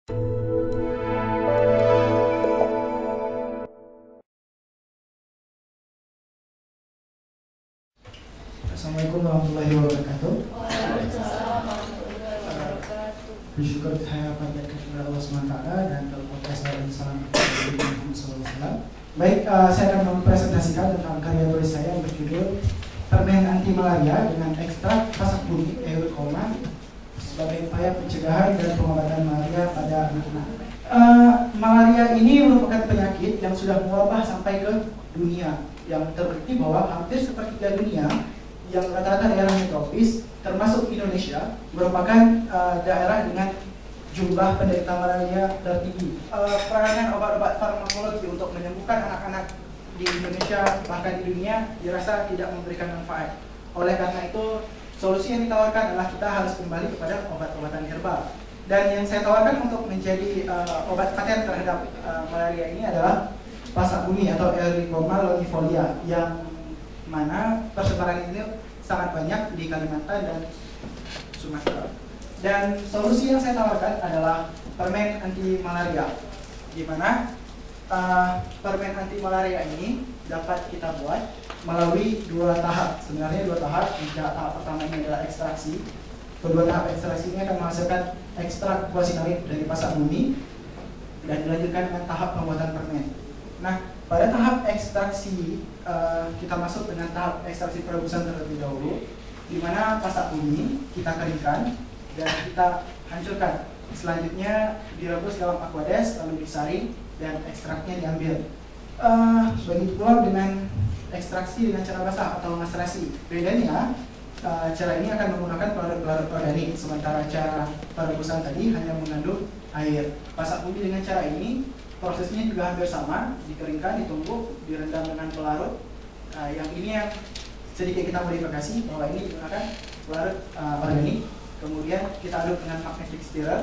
Assalamualaikum warahmatullahi wabarakatuh. Bersyukur saya panjatkan kepada Allah SWT dan terputus dan salam kepada Muhammad SAW. Baik, saya akan mempresentasikan tentang karya tulis saya yang berjudul Permen Anti Malaria dengan ekstrak pasak bumi Eurycoma sebagai upaya pencegahan dan pengobatan malaria pada anak-anak. Malaria ini merupakan penyakit yang sudah mewabah sampai ke dunia, yang terbukti bahwa hampir sepertiga dunia yang rata-rata daerah metropis, termasuk Indonesia, merupakan daerah dengan jumlah penderita malaria tertinggi. Peranan obat-obat farmakologi untuk menyembuhkan anak-anak di Indonesia, bahkan di dunia, dirasa tidak memberikan manfaat. Oleh karena itu, solusi yang ditawarkan adalah kita harus kembali kepada obat-obatan herbal. Dan yang saya tawarkan untuk menjadi obat paten terhadap malaria ini adalah pasak bumi atau Eurycoma longifolia, yang mana persebaran ini sangat banyak di Kalimantan dan Sumatera. Dan solusi yang saya tawarkan adalah permen anti malaria, di mana permen anti malaria ini dapat kita buat melalui dua tahap. Sebenarnya dua tahap. Tahap pertama ini adalah ekstraksi. Kedua tahap ekstraksi ini akan menghasilkan ekstrak fuosinalit dari pasak bumi dan dilanjutkan dengan tahap pembuatan permen. Nah, pada tahap ekstraksi kita masuk dengan tahap ekstraksi perebusan terlebih dahulu, di mana pasak bumi kita keringkan dan kita hancurkan. Selanjutnya direbus dalam aquades, lalu disaring dan ekstraknya diambil. Begitu pula dengan ekstraksi dengan cara basah atau maserasi. Bedanya, cara ini akan menggunakan pelarut organik, sementara cara perebusan tadi hanya mengandung air. Pasak bumi dengan cara ini prosesnya juga hampir sama, dikeringkan, ditumbuk, direndam dengan pelarut. Yang ini yang sedikit kita modifikasi, bahwa ini digunakan pelarut organik, kemudian kita aduk dengan magnetic stirrer,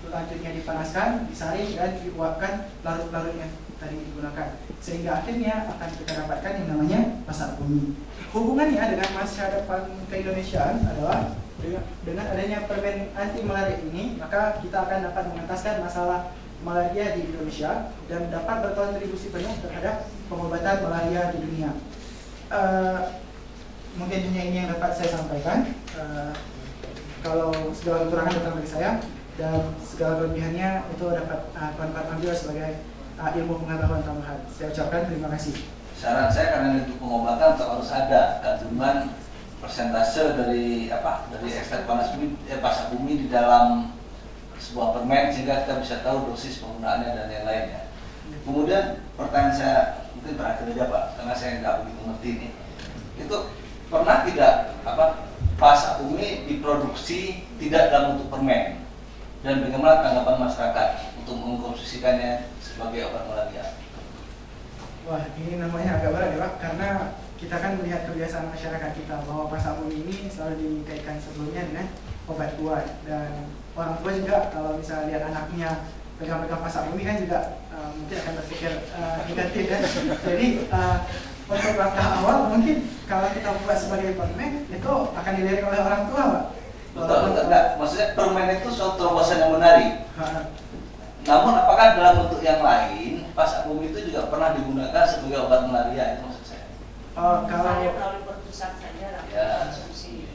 selanjutnya dipanaskan, disaring, dan diuapkan larut-larut yang tadi digunakan, sehingga akhirnya akan kita dapatkan yang namanya pasak bumi. Hubungannya dengan masa depan keindonesiaan adalah dengan adanya permen anti malaria ini, maka kita akan dapat mengentaskan masalah malaria di Indonesia dan dapat berkontribusi penuh terhadap pengobatan malaria di dunia. Mungkin hanya ini yang dapat saya sampaikan. Kalau segala kekurangan datang dari saya dan segala kelebihannya itu dapat kawan-kawan ambil sebagai ilmu pengetahuan tambahan. Saya ucapkan terima kasih. Saran saya, karena untuk pengobatan harus ada kandungan persentase dari ekstrak pasak bumi di dalam sebuah permen, sehingga kita bisa tahu dosis penggunaannya dan yang lainnya. Kemudian pertanyaan saya mungkin terakhir aja Pak, karena saya nggak begitu ngerti ini. Itu pernah tidak pasak bumi diproduksi tidak dalam bentuk permen, dan bagaimana tanggapan masyarakat untuk mengkonsumsikannya sebagai obat malaria? Wah, ini namanya agak berat ya Pak, karena kita kan melihat kebiasaan masyarakat kita bahwa pasak bumi ini selalu dikaitkan sebelumnya dengan obat kuat, dan orang tua juga kalau misalnya lihat anaknya pegang-pegang pasak bumi kan juga mungkin akan berpikir negatif ya. Jadi untuk langkah awal mungkin kalau kita buat sebagai permen itu akan dilirik oleh orang tua Pak. Betul, enggak. Maksudnya permen itu suatu terobosan yang menarik. Namun apakah dalam bentuk yang lain pasak bumi itu juga pernah digunakan sebagai obat malaria, itu maksud saya? Kalau melalui pertusan saja lah, konsumsi.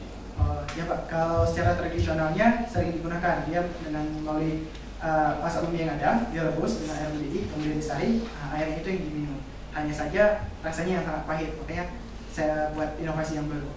Ya Pak, kalau secara tradisionalnya sering digunakan dia dengan melalui pasak bumi yang ada, direbus dengan air mendidih, kemudian disaring, air itu yang diminum. Hanya saja rasanya yang sangat pahit, makanya saya buat inovasi yang baru.